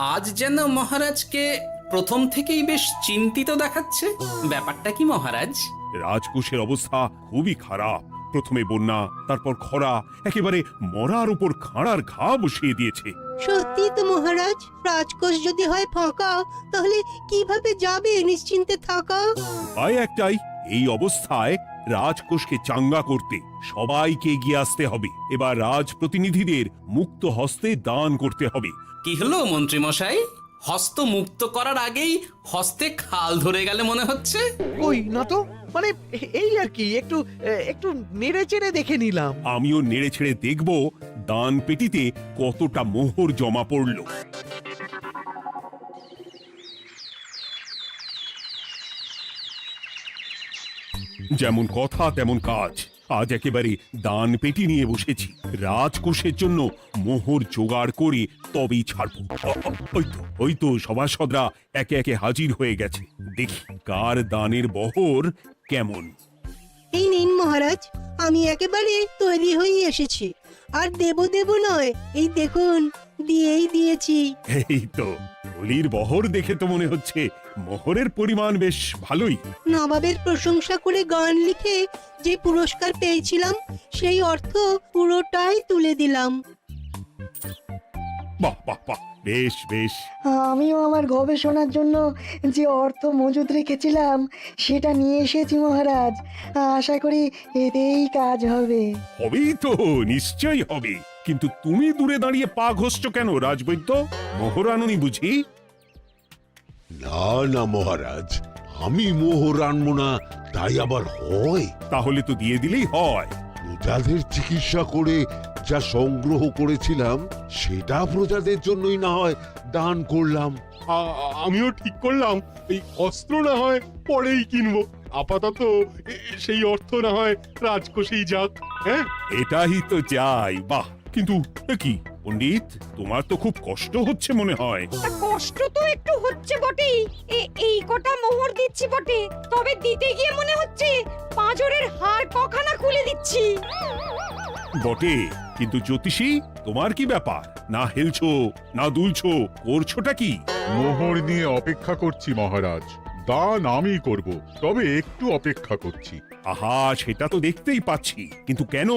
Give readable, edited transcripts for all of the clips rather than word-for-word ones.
আজ যেন মহারাজকে প্রথম থেকেই বেশ চিন্তিত দেখাচ্ছে। ব্যাপারটা কি মহারাজ? রাজকোষের অবস্থা খুবই খারাপ। প্রথমে বন্যা, তারপর খরা, একেবারে মরার উপর খাঁড়ার ঘা বসিয়ে দিয়েছে। সত্যি তো মহারাজ, রাজকোষ যদি হয় ফাঁকা, তাহলে কিভাবে যাবে নিশ্চিন্তে থাকা? উপায় একটাই, এই অবস্থায় রাজকোষকে চাঙ্গা করতে সবাইকে এগিয়ে আসতে হবে। এবার রাজপ্রতিনিধিদের মুক্ত হস্তে দান করতে হবে। কি হলো মন্ত্রী মশাই, হস্ত মুক্ত করার আগেই হস্তে খাল ধরে গেলে মনে হচ্ছে। কই না তো, মানে এই আর কি, একটু একটু নেড়ে চেড়ে দেখে নিলাম। আমিও নেড়ে ছেড়ে দেখব দান পেটিতে কতটা মোহর জমা পড়লো। যেমন কথা তেমন কাজ। আজ একেবারে দান পেটি নিয়ে বসেছি। রাজকোষের জন্য মোহর জোগাড় করে তবেই ছাড়বো। ওই তো সভাসদরা একে একে হাজির হয়ে গেছে। দেখি কার দানের বহর কেমন। এই নিন মহারাজ, আমি একেবারে তৈরি হয়ে এসেছি। আর দেব দেব নয়, এই দেখুন দিয়েই দিয়েছি। এই তো বলির বহর দেখে তো মনে হচ্ছে মোহরের পরিমাণ বেশ ভালোই। নবাবের প্রশংসা করে গান লিখে যে পুরস্কার পেয়েছিলাম, সেই অর্থ পুরোটাই তুলে দিলাম। বাহ বাহ বাহ, বেশ বেশ। আমিও আমার গবেষণার জন্য যে অর্থ মজুদ রেখেছিলাম সেটা নিয়ে এসেছি মহারাজ। আশা করি এতেই কাজ হবে। হবেই তো, নিশ্চয়ই হবে। কিন্তু তুমি দূরে দাঁড়িয়ে পা ঘষছো কেন রাজবৈদ্য? মোহর আনুনি বুঝি? না না মহারাজ, আমি মোহর আনবো না তাই আবার হয়? তাহলে তো দিয়ে দিলেই হয়। প্রজাদের চিকিৎসা করে যা সংগ্রহ করেছিলাম সেটা প্রজাদের জন্যই না হয় দান করলাম। আমিও ঠিক করলাম এই অস্ত্র না হয় পরেই কিনবো, আপাতত সেই অর্থ না হয় রাজকোষেই যাক। হ্যাঁ, এটাই তো চাই। বাহ, কিন্তু কি পণ্ডিত, তোমার তো খুব কষ্ট হচ্ছে মনে হয়। কষ্ট তো একটু হচ্ছে বটেই। এই কটা মোহর দিচ্ছি বটে, তবে দিতে গিয়ে মনে হচ্ছে পাঁজরের হাড় কখানা খুলে দিচ্ছি। বটে, কিন্তু জ্যোতিষী তোমার কি ব্যাপার? না হেলছো না দুলছো, করছোটা কি? মোহর নিয়ে অপেক্ষা করছি মহারাজ, দান আমি করব, তবে একটু অপেক্ষা করছি। আহা, সেটা তো দেখতেই পাচ্ছি, কিন্তু কেন?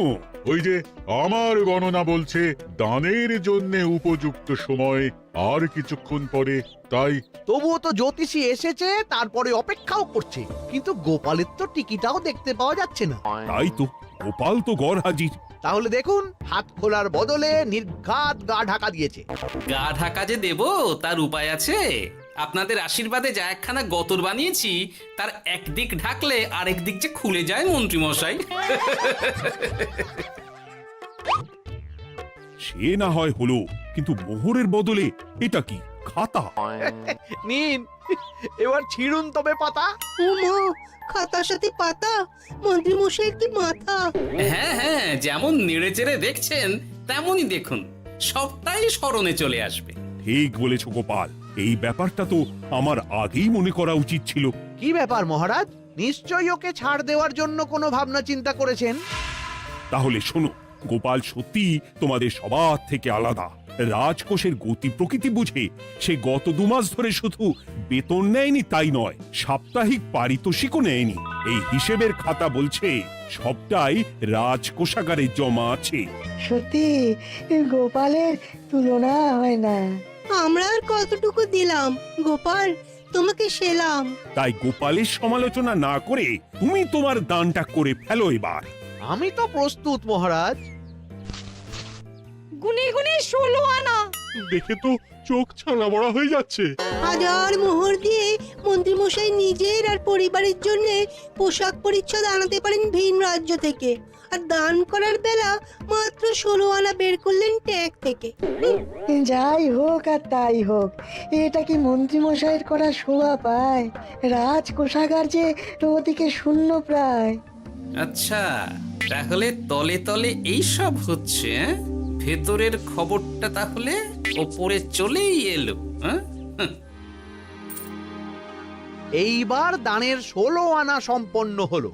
ওই যে আমার গণনা বলছে দানের জন্য উপযুক্ত সময় আর কিছুক্ষণ পরে, তাই। তবুও তো জ্যোতিষী এসেছে, তারপরে অপেক্ষাও করছে, কিন্তু গোপালের তো টিকিটাও দেখতে পাওয়া যাচ্ছে না। তাই তো, গোপাল তো গড় হাজির। তাহলে দেখুন, হাত খোলার বদলে নির্ঘাত গা ঢাকা দিয়েছে। গা ঢাকা যে দেব তার উপায় আছে। আপনাদের আশীর্বাদে যা একখানা গতর বানিয়েছি, তার একদিক ঢাকলে আরেক দিক যে খুলে যায় মন্ত্রী মশাই। সে না হয় হলো, কিন্তু মোহরের বদলে এটা কি? খাতা? নিন, এবার ছিড়ুন তবে পাতা। উমা, খাতার সাথে পাতা! মন্ত্রী মশাইয়ের কি মাথা! হ্যাঁ হ্যাঁ, যেমন নেড়ে চেড়ে দেখছেন তেমনই দেখুন, সবটাই স্মরণে চলে আসবে। ঠিক বলেছ গোপাল, এই ব্যাপারটা তো আমার আগেই মনে করা উচিত ছিল। কি ব্যাপার মহারাজ, নিশ্চয়ই ওকে ছাড় দেওয়ার জন্য কোনো ভাবনা চিন্তা করেছেন। তাহলে শোনো, গোপাল সত্যি তোমাদের সবার থেকে আলাদা। রাজকোষের গতি প্রকৃতি বুঝে সে গত 2 মাস ধরে শুধু বেতন নেয়নি তাই নয়, সাপ্তাহিক পারিতোষিকও নেয়নি। এই হিসেবের খাতা বলছে সবটাই রাজকোষাগারে জমা আছে। সত্যি গোপালের তুলনা হয় না। আমরা আর কতটুকু দিলাম গোপাল, তোমাকে সেলাম। তাই গোপালের সমালোচনা না করে তুমি তোমার দানটা করে ফেলো এবার। আমি তো প্রস্তুত মহারাজ। গুনে গুনে 16 আনা। দেখে তো চোখ ছানা বড়া হয়ে যাচ্ছে। হাজার মোহর দিয়ে মন্ত্রী মশাই নিজের আর পরিবারের জন্য পোশাক পরিচ্ছদ আনাতে পারেন ভিন রাজ্য থেকে, আর দান করার বেলা মাত্র 16 আনা বের করলেন ট্যাগ থেকে। যাই হোক আর তাই হোক, এটা কি মন্ত্রীমশাইয়ের করা শোভা পায়? রাজকোষাগার যে ওদিকে শূন্য প্রায়। আচ্ছা, তাহলে তলে তলে এই সব হচ্ছে, ভেতরের খবরটা তাহলে ওপরে চলেই এলো। এইবার দানের 16 আনা সম্পন্ন হলো।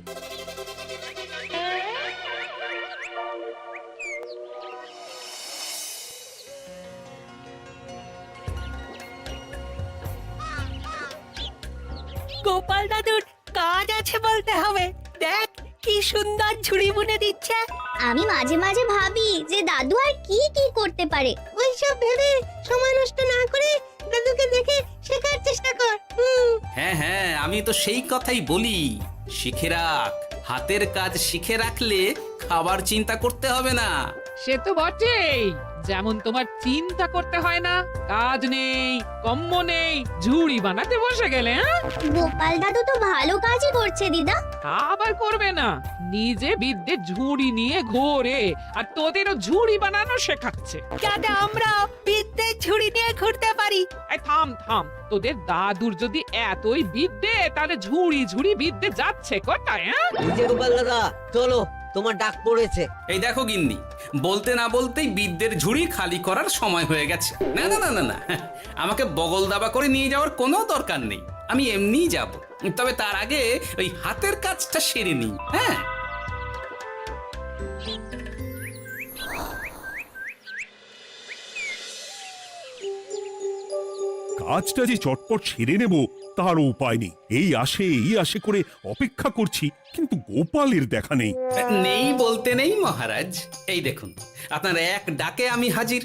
গোপাল দাদুর কাজ আছে বলতে হবে। দেখ কি সুন্দর ঝুড়ি বুনে দিচ্ছে। আমি মাঝে মাঝে ভাবি যে দাদু আর কি কি করতে পারে। ওইসব ভেবে সময় নষ্ট না করে দাদুকে দেখে শেখার চেষ্টা কর। হ্যাঁ হ্যাঁ, আমি তো সেই কথাই বলি, শিখে রাখ। হাতের কাজ শিখে রাখলে খাবার চিন্তা করতে হবে না। সে তো বটেই, যেমন তোমার চিন্তা করতে হয় না, কাজ নেই, কম্ম নেই, ঝুড়ি বানাতে বসে গেলে। গোপাল দাদু তো ভালো কাজই করছে দিদা। আবার করবে না, নিজে বিদ্যে ঝুড়ি নিয়ে ঘোরে আর তোদেরও ঝুড়ি বানানো শেখাচ্ছে। যাতে আমরা বিদ্যের ঝুড়ি নিয়ে ঘুরতে পারি। এই থাম থাম, তোদের দাদুর যদি এতই বিদ্যে, তাহলে ঝুড়ি ঝুড়ি বিদ্যে যাচ্ছে কোথায়? গোপাল দাদা চলো, তোমার ডাক পড়েছে। এই দেখো গিন্নি, বলতে না বলতেই বিদ্যের ঝুড়ি খালি করার সময় হয়ে গেছে। না না না না না, আমাকে বগল দাবা করে নিয়ে যাওয়ার কোনো দরকার নেই, আমি এমনিই যাব। তবে তার আগে ওই হাতের কাজটা সেরে নিই। হ্যাঁ, কাজটা যে চটপট সেরে নেব তার উপায় নেই। এই আসে করে অপেক্ষা করছি, কিন্তু গোপালের দেখা নেই। নেই বলতে নেই মহারাজ, এই দেখুন আপনার এক ডাকে আমি হাজির।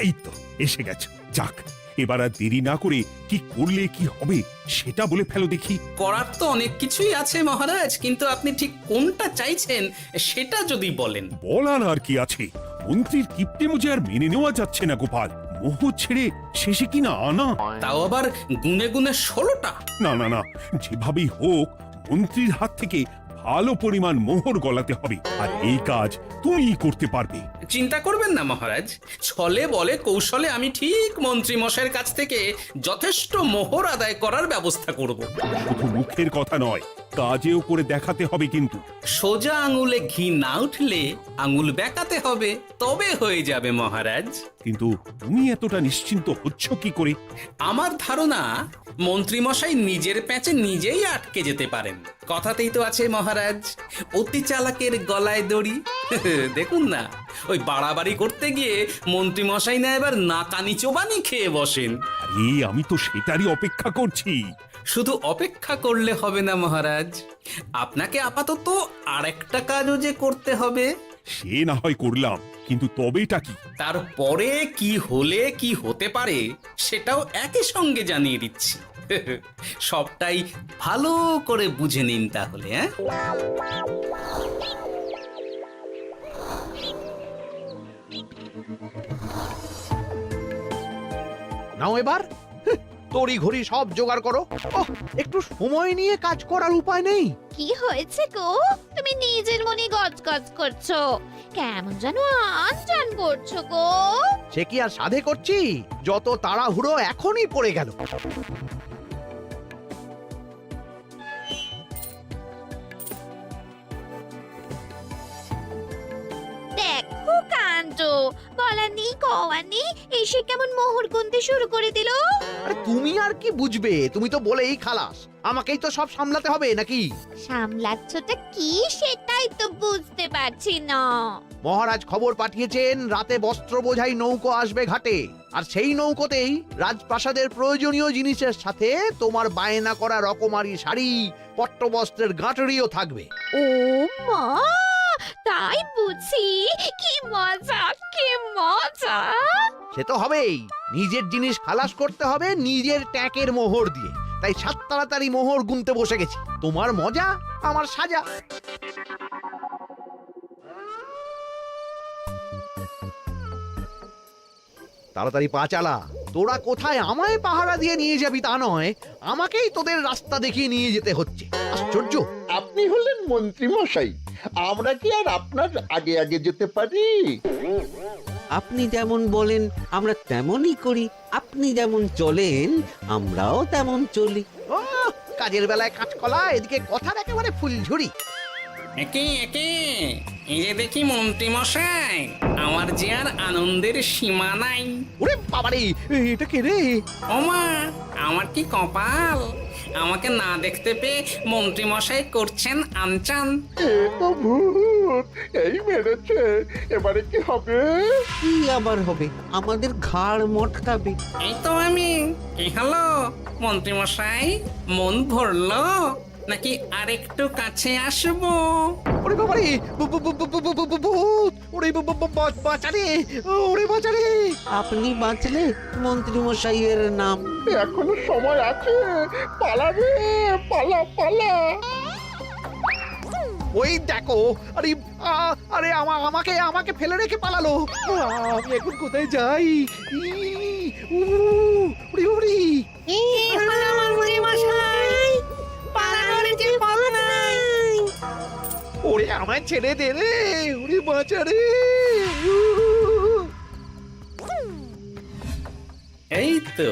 এই তো এসে গেছে। যাক, এবার আর দেরি না করে কি করলে কি হবে সেটা বলে ফেলো দেখি। করার তো অনেক কিছুই আছে মহারাজ, কিন্তু আপনি ঠিক কোনটা চাইছেন সেটা যদি বলেন। বলার আর কি আছে, মন্ত্রীর কিপ্টে মুজে আর মেনে নেওয়া যাচ্ছে না গোপাল। মোহ ছেড়ে শেষে কিনা আনা। তাও আবার গুনে গুনে 16টা। না না না, যেভাবেই হোক মন্ত্রীর হাত থেকে ভালো পরিমাণ মোহর গলাতে হবে, আর এই কাজ তুমিই করতে পারবে। চিন্তা করবেন না মহারাজ, ছলে বলে কৌশলে আমি ঠিক মন্ত্রী মশাইয়ের কাছ থেকে যথেষ্ট মোহর আদায় করার ব্যবস্থা করব। শুধু মুখের কথা নয়, কাজেও করে দেখাতে হবে কিন্তু। সোজা আঙুলে ঘি না উঠলে আঙুল বেঁকাতে হবে, তবে হয়ে যাবে মহারাজ। কিন্তু তুমি এতটা নিশ্চিন্ত হচ্ছ কি করে? আমার ধারণা মন্ত্রী মশাই নিজের প্যাঁচে নিজেই আটকে যেতে পারেন। কথাতেই তো আছে মহারাজ, অতি চালাকের গলায় দড়ি। দেখুন না, ওই বাড়াবাড়ি করতে গিয়ে মন্ত্রী মশাই না এবার নাকানি চোবানি খেয়ে বসেন। আরে আমি তো সেটারই অপেক্ষা করছি। শুধু অপেক্ষা করলে হবে না মহারাজ, আপনাকে আপাতত আরেকটা কাজও যে করতে হবে। সে না হয় করলাম, কিন্তু তবেটা কি? তারপরে কি হলে কি হতে পারে সেটাও একই সঙ্গে জানিয়ে দিচ্ছি। সবটাই ভালো করে বুঝে নিন তাহলে। নাও এবার তড়ি ঘড়ি সব জোগাড় করো। একটু সময় নিয়ে কাজ করার উপায় নেই? কি হয়েছে গো, তুমি নিজের মনে গজগজ করছো, কেমন যেন আনজান করছো গো। সে কি আর সাধে করছি, যত তাড়াহুড়ো এখনই পড়ে গেল। দেখো কাণ্ড, বলা নেই কওয়া নেই, এসে কেমন মোহর গুনতে শুরু করে দিল। আরে তুমি আর কি বুঝবে, তুমি তো বলেই খালাস, আমাকেই তো সব সামলাতে হবে নাকি? সামলাচ্ছটা কি সেটাই তো বুঝতে পারছি না। মহারাজ খবর পাঠিয়েছেন রাতে বস্ত্র বোঝাই নৌকো আসবে ঘাটে, আর সেই নৌকোতেই রাজপ্রাসাদের প্রয়োজনীয় জিনিসের সাথে তোমার বায়না করা রকমারি শাড়ি, পট্টবস্ত্রের গাঁটরিও থাকবে। ও মা, তাই বুঝি, কি মজা কি মজা। সে তো হবেই, নিজের জিনিস খালাস করতে হবে নিজের ট্যাঁকের মোহর দিয়ে। তাই সাত তাড়াতাড়ি মোহর গুনতে বসে গেছি। তোমার মজা আমার সাজা। তাড়াতাড়ি পা চালা, তোরা কোথায় আমায় পাহারা দিয়ে নিয়ে যাবি তা নয়, আমাকেই তোদের রাস্তা দেখিয়ে নিয়ে যেতে হচ্ছে। আশ্চর্য! আপনি হলেন মন্ত্রী মশাই, আমরা কি আর আপনার আগে আগে যেতে পারি? আপনি যেমন বলেন আমরা তেমনই করি, আপনি যেমন চলেন আমরাও তেমন চলি। কাজের বেলায় কাঁচকলা, এদিকে কথার একেবারে ফুলঝুরি। একে একে এই যে দেখি মন্ত্রী মশাই, আমার যে আর আনন্দের সীমা নাই। ওরে বাবারে, এটা কে রে? ওমা, আমার কি কপাল, আমাকে না দেখতে পেয়ে মন্ত্রী মশাই করছেন আনচান। এ তো ভূত, এই মেরেছে, এবারে কি হবে? কি আবার হবে? আমাদের ঘাড় মটকাবে। এই তো আমি। কি হলো মন্ত্রী মশাই, মন ভরলো নাকি আরেকটু কাছে আসবো? ওরে বাবারে, ভূত! ওরে বাঁচারে, ওরে বাঁচারে! আপনি বাঁচলে মন্ত্রী মশাইয়ের নাম। এখনো সময় আছে, পালা রে, পালা পালা। ওই দেখো, আরে আরে আমাকে আমাকে ফেলে রেখে পালালো। আমি এখন কোথায় যাই? ওরে বাবারে! ওরে আমায় ছেড়ে দে রে, ওরে বাঁচা রে! এই তো,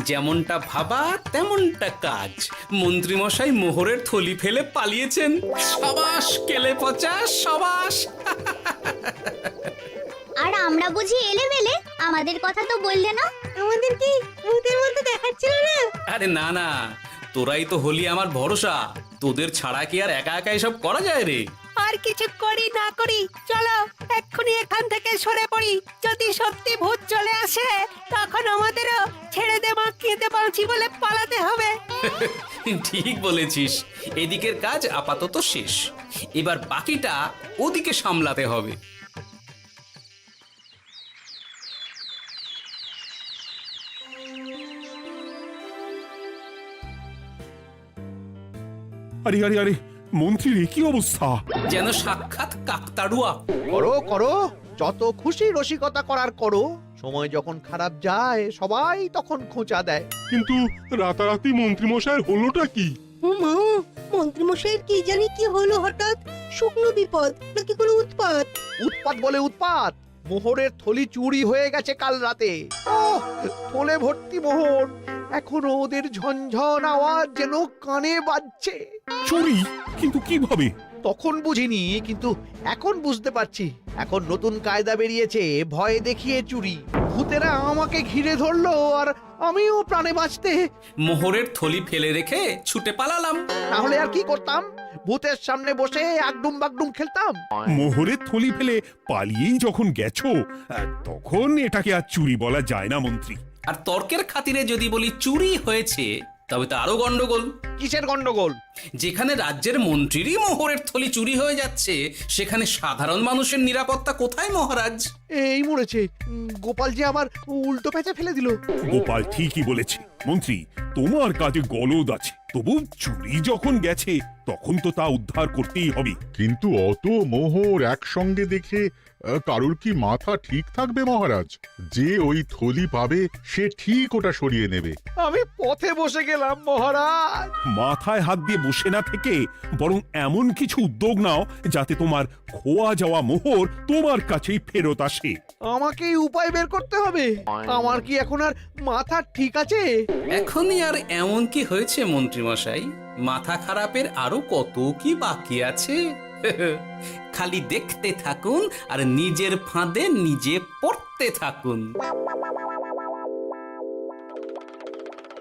যেমনটা ভাবা তেমনটা কাজ। মন্ত্রী মশাই মোহরের থলি ফেলে পালিয়েছেন। সাবাস কেলে পচা, সাবাস। আর আমরা বুঝি এলেবেলে, আমাদের কথা তো বললে না। আমাদের কি ভূতের মতো দেখাচ্ছিল না? আরে না না, তোরাই তো হলি আমার ভরসা। তোদের ছাড়া কি আর একা একা এসব করা যায় রে? আর কিছু করি না করি, চলো এক্ষুনি এখান থেকে সরে পড়ি। যদি সত্যি ভূত চলে আসে, তখন আমাদেরও ছেড়ে দে বাঁচিয়ে বাঁচি বলে পালাতে হবে। ঠিক বলেছিস। এদিকের কাজ আপাতত শেষ, এবার বাকিটা ওদিকে সামলাতে হবে। আরে আরে আরে, মন্ত্রীর কি অবস্থা! যেন সাক্ষাৎ কাকতাড়ুয়া। করো করো, যত খুশি রসিকতা করার করো। সময় যখন খারাপ যায়, সবাই তখন খোঁচা দেয়। কিন্তু রাতারাতি মন্ত্রী মশাইয়ের হলোটা কি? মা, মন্ত্রী মশাইয়ের কি জানি কি হলো হঠাৎ? শুকনো বিপদ নাকি কোনো উৎপাত? উৎপাত বলে উৎপাত। মোহরের থলি চুরি হয়ে গেছে কাল রাতে। ওহ, থলে ভর্তি মোহর। এখনো ওদের ঝনঝন আওয়াজ যেন কানে বাজছে। চুরি? কিন্তু কিভাবে? তখন বুঝিনি, কিন্তু এখন বুঝতে পারছি। এখন নতুন কায়দা বেরিয়েছে, ভয় দেখিয়ে চুরি। ভূতেরা আমাকে ঘিরে ধরলো, আর আমিও প্রাণে বাঁচতে মোহরের থলি ফেলে রেখে ছুটে পালালাম। তাহলে আর কি করতাম? ভূতের সামনে বসে আগডুম বাগডুম খেলতাম। মোহরের থলি ফেলে পালিয়েই যখন গেছো, তখন এটাকে আর চুরি বলা যায় না মন্ত্রী। আর তর্কের খাতিরে যদি বলি চুরি হয়েছে, তবে তো আরো গন্ডগোল। কিসের গন্ডগোল? যেখানে রাজ্যের মন্ত্রীরই মোহরের থলি চুরি হয়ে যাচ্ছে, সেখানে সাধারণ মানুষের নিরাপত্তা কোথায় মহারাজ? এই মরেছে, গোপাল যে আবার উল্টো পেঁচা ফেলে দিল। গোপাল ঠিকই বলেছে মন্ত্রী, তোমার কাজে গলদ আছে। তবু চুরি যখন গেছে, তখন তো তা উদ্ধার করতেই হবে। কিন্তু অত মোহর একসঙ্গে দেখে কারোর কি মাথা ঠিক থাকবে মহারাজ? যে ওই থলি পাবে সে ঠিক ওটা সরিয়ে নেবে। আমি পথে বসে গেলাম মহারাজ। মাথায় হাত দিয়ে বসে না থেকে বরং এমন কিছু উদ্যোগ নাও যাতে তোমার খোয়া যাওয়া মোহর তোমার কাছেই ফেরত আসে। আমাকেই উপায় বের করতে হবে। আমার কি এখন আর মাথা ঠিক আছে? এখনই আর এমন কি হয়েছে মন্ত্রী মশাই? মাথা খারাপের আরো কত কি বাকি আছে। খালি দেখতে থাকুন আর নিজের ফাঁদে নিজে পড়তে থাকুন।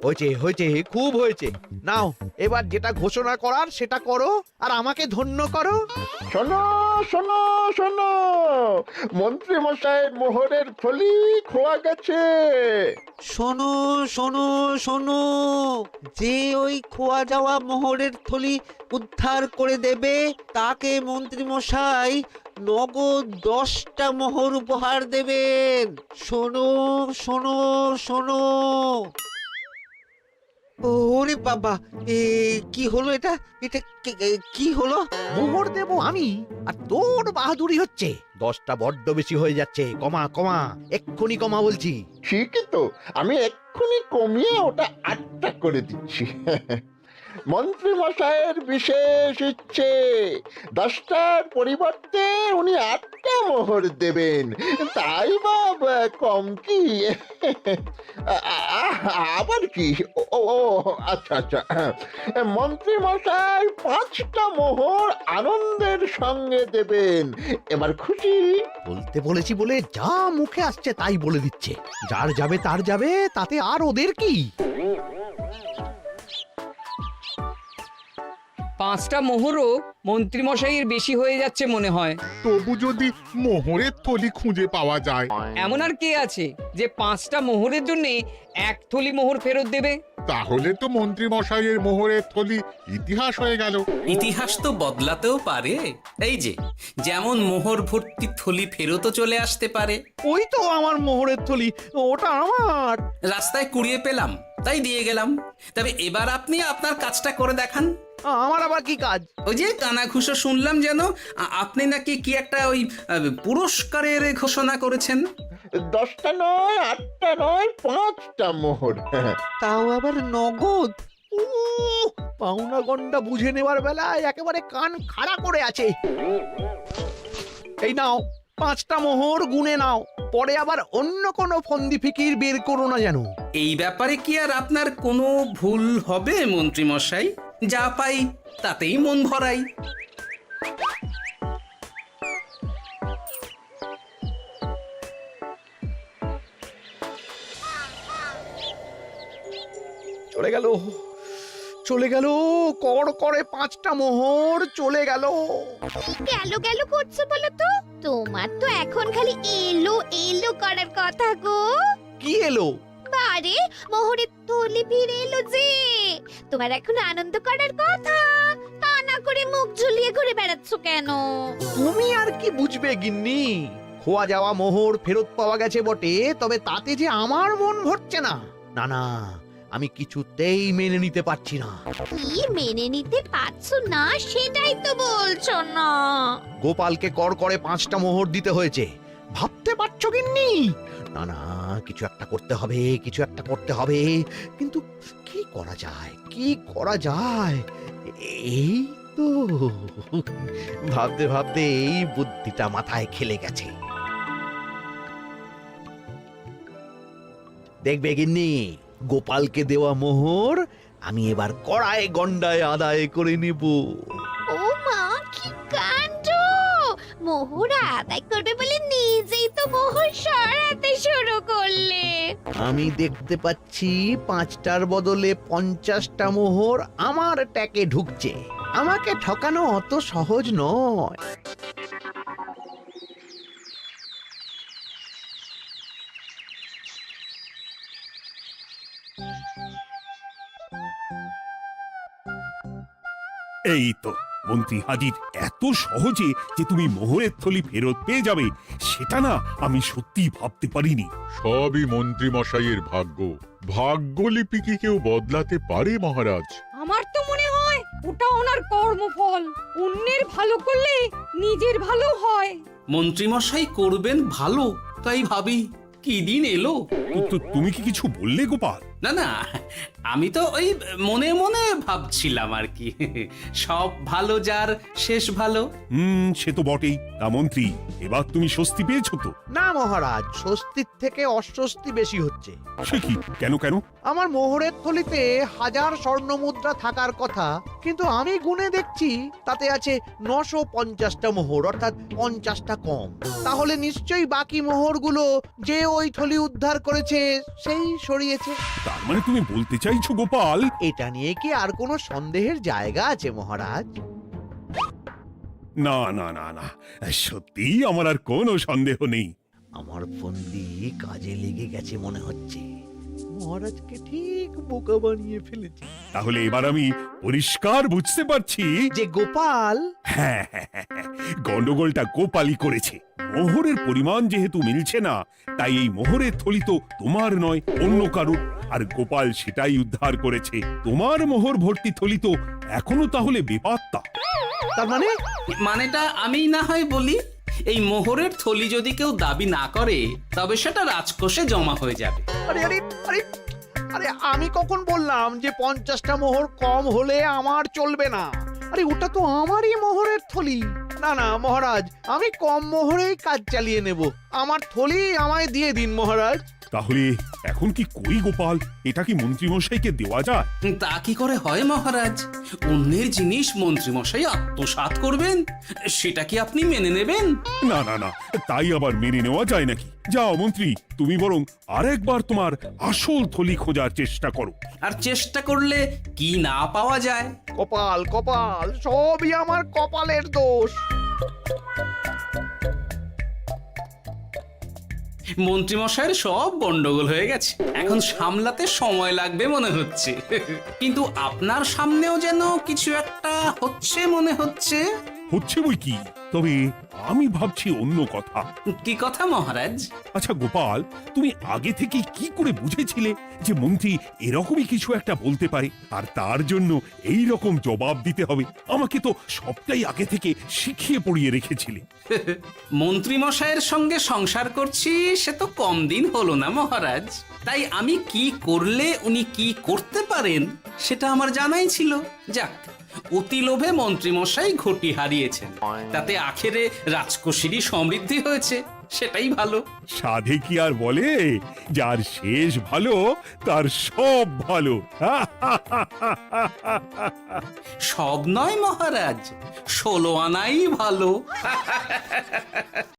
হয়েছে হয়েছে, খুব হয়েছে। নাও, এবার যেটা ঘোষণা করার সেটা করো, আর আমাকে ধন্য করো। শোনো শোনো শোনো, মন্ত্রী মশাইয়ের মোহরের থলি খোয়া গেছে। শোনো শোনো শোনো, যে ওই খোয়া যাওয়া মোহরের থলি উদ্ধার করে দেবে, তাকে মন্ত্রী মশাই নগদ 10টা মোহর উপহার দেবেন। শোনো শোনো শোনো। ওরে বাবা, কি হলো এটা? এটা কি হলো? মোহর দেবো আমি, আর তোর বাহাদুরি হচ্ছে। 10টা বড্ড বেশি হয়ে যাচ্ছে। কমা কমা, এক্ষুনি কমা বলছি। ঠিকই তো, আমি এক্ষুনি কমিয়ে ওটা 8টা করে দিচ্ছি। মন্ত্রী মশাইয়ের বিশেষ ইচ্ছে 10টার পরিবর্তে উনি 8টা মোহর দেবেন, তাই বা কম কি? আবার কি? ও আচ্ছা আচ্ছা, মন্ত্রী মশাই 5টা মোহর আনন্দের সঙ্গে দেবেন। এবার খুশি? বলতে বলেছি বলে যা মুখে আসছে তাই বলে দিচ্ছে। যার যাবে তার যাবে, তাতে আর ওদের কি? 5টা মোহরও মন্ত্রীমশাইয়ের বেশি হয়ে যাচ্ছে মনে হয়। তবু যদি মোহরের থলি খুঁজে পাওয়া যায়। এমন আর কে আছে যে 5টা মোহরের জন্য 1 থলি মোহর ফেরত দেবে? তাহলে তো মন্ত্রী মশাইয়ের মোহরের থলি ইতিহাস হয়ে গেল। ইতিহাস তো বদলাতেও পারে। এই যে যেমন মোহর ভর্তি থলি ফেরতও চলে আসতে পারে। ওই তো আমার মোহরের থলি, ওটা আমার। রাস্তায় কুড়িয়ে পেলাম তাই দিয়ে গেলাম। তবে এবার আপনি আপনার কাজটা করে দেখান। আমার আবার কি কাজ? ওই যে কানাঘুষো শুনলাম যেন আপনি নাকি কি একটা ওই পুরস্কারের ঘোষণা করেছেন। 10টা নয়, 8টা নয়, 5টা মোহর। তাও আবার নগদ। পাওনা গন্ডা বুঝে নেওয়ার বেলায় একেবারে কান খাড়া করে আছে। এই নাও 5টা মোহর, গুনে নাও। পরে আবার অন্য কোনো ফন্দি ফিকির বের করো না যেন। এই ব্যাপারে কি আর আপনার কোনো ভুল হবে মন্ত্রী মশাই? যা পাই তাতেই মন ভরাই। চলে গেল, চলে গেল, কর করে 5টা মোহর চলে গেল। গেল গেল করছো বলো তো? তোমার তো এখন খালি এলো এলো করার কথা গো। কি এলো? বারে মোহরের থলি ফিরে এলো যে। তোমার এখন আনন্দ করার কথা, তা না করে মুখ ঝুলিয়ে ঘুরে বেড়াচ্ছ কেন? তুমি আর কি বুঝবে গিন্নি? খোয়া যাওয়া মোহর ফেরত পাওয়া গেছে বটে, তবে তাতে যে আমার মন ভরছে না। না না, আমি কিছুতেই মেনে নিতে পারছি না। কি মেনে নিতে পারছো না সেটাই তো বলছো না। গোপালকে কর করে 5টা মোহর দিতে হয়েছে, ভাবতে পারছো গিন্নি? না না, কিছু একটা করতে হবে, কিছু একটা করতে হবে। কিন্তু কি করা যায়, কি করা যায়? এই তো ভাবতে ভাবতে এই বুদ্ধিটা মাথায় খেলে গেছে। দেখবে গিন্নি, গোপালকে দেওয়া মোহর আমি এবার কড়ায় গন্ডায় আদায় করে নিব। ও মা, কি কাণ্ড! মোহর আদায় করবে বলে নিজেই তো মোহর সরাতে শুরু করলে। আমি দেখতে পাচ্ছি 5টার বদলে 50টা মোহর আমার ট্যাকে ঢুকছে। আমাকে ঠকানো অত সহজ নয়। এই তো মন্ত্রী হাজির। এত সহজে যে তুমি মোহরের থলি ফেরত পেয়ে যাবে সেটা না আমি সত্যি ভাবতে পারিনি। সবই মন্ত্রী মশাইয়ের ভাগ্য। ভাগ্যলিপি কি কেউ বদলাতে পারে মহারাজ? আমার তো মনে হয় ওটা ওনার কর্মফল। অন্যের ভালো করলে নিজের ভালো হয়। মন্ত্রী মশাই করবেন ভালো, তাই ভাবি কি দিন এলো। তুমি কি কিছু বললে গোপাল? না না, আমি তো ওই মনে মনে ভাবছিলাম আর কি। সব ভালো যার শেষ ভালো। সে তো বটেই। তা মন্ত্রী, এবার তুমি স্বস্তি পেয়েছো তো? না মহারাজ, স্বস্তির থেকে অস্বস্তি বেশি হচ্ছে। সে কি? কেন কেন? আমার মোহরের থলিতে 1000 স্বর্ণ মুদ্রা থাকার কথা, কিন্তু আমি গুনে দেখছি তাতে আছে 950টা মোহর, অর্থাৎ 50টা কম। তাহলে নিশ্চয়ই বাকি মোহরগুলো যে ওই থলি উদ্ধার করেছে সেই সরিয়েছে। তার মানে তুমি বলতে চাইছো গোপাল? এটা নিয়ে কি আর কোনো সন্দেহের জায়গা আছে মহারাজ? না না না না, সত্যি আমার আর কোনো সন্দেহ নেই। আমার ফন্দি কাজে লেগে গেছে মনে হচ্ছে। মহারাজকে ঠিক বোকা বানিয়ে ফেলেছি। তাহলে এবার আমি পরিষ্কার বুঝতে পারছি যে গোপাল, হ্যাঁ, গন্ডগোলটা গোপালই করেছে। মোহরের পরিমাণ যেহেতু মিলছে না, তাই এই মোহরের থলি তো তোমার নয়, অন্য কারুর। আর গোপাল সেটাই উদ্ধার করেছে। তোমার মোহর ভর্তি থলি তো এখনো তাহলে বেপাত্তা। তার মানে? মানেটা আমি না হয় বলি। এই মোহরের থলি যদি কেউ দাবি না করে তবে সেটা রাজকোষে জমা হয়ে যাবে। আরে আরে আরে, আরে আমি কখন বললাম যে 50টা মোহর কম হলে আমার চলবে না? আরে ওটা তো আমারই মোহরের থলি। না না মহারাজ, আমি কম মোহরেই কাজ চালিয়ে নেব। আমার থলি আমায় দিয়ে দিন মহারাজ। তাহলে এখন কি করি গোপাল? এটা কি মন্ত্রীমশাইকে দেওয়া যায়? তা কি করে হয় মহারাজ? অন্যের জিনিস মন্ত্রীমশাই আত্মসাৎ করবেন, সেটা কি আপনি মেনে নেবেন? না না না, তাই আবার মেনে নেওয়া যায় নাকি? যাও মন্ত্রী, তুমি বরং আরেকবার তোমার আসল থলি খোঁজার চেষ্টা করো। আর চেষ্টা করলে কি না পাওয়া যায়? কপাল কপাল, সবই আমার কপালের দোষ। মন্ত্রীমশাইয়ের সব গন্ডগোল হয়ে গেছে, এখন সামলাতে সময় লাগবে মনে হচ্ছে। কিন্তু আপনার সামনেও যেন কিছু একটা হচ্ছে মনে হচ্ছে। হচ্ছে বই কি, তবে আমি ভাবছি অন্য কথা। কি কথা মহারাজ? আচ্ছা গোপাল, তুমি আগে থেকে কি করে বুঝেছিলে যে মন্ত্রী এরকমই কিছু একটা বলতে পারে, আর তার জন্য এই রকম জবাব দিতে হবে? আমাকে তো সবটাই আগে থেকে শিখিয়ে পড়িয়ে রেখেছিলে। মন্ত্রীমশাইয়ের সঙ্গে সংসার করছি সে তো কম দিন হলো না মহারাজ, তাই আমি কি করলে উনি কি করতে পারেন সেটা আমার জানাই ছিল। যাক, অতি লোভে মন্ত্রীমশাই ঘটি হারিয়েছেন, তাতে আখেরে রাজকোষেরই সমৃদ্ধি হয়েছে, সেটাই ভালো। সাধে কি আর বলে, যার শেষ ভালো তার সব ভালো। সব নয় মহারাজ, 16 আনাই ভালো।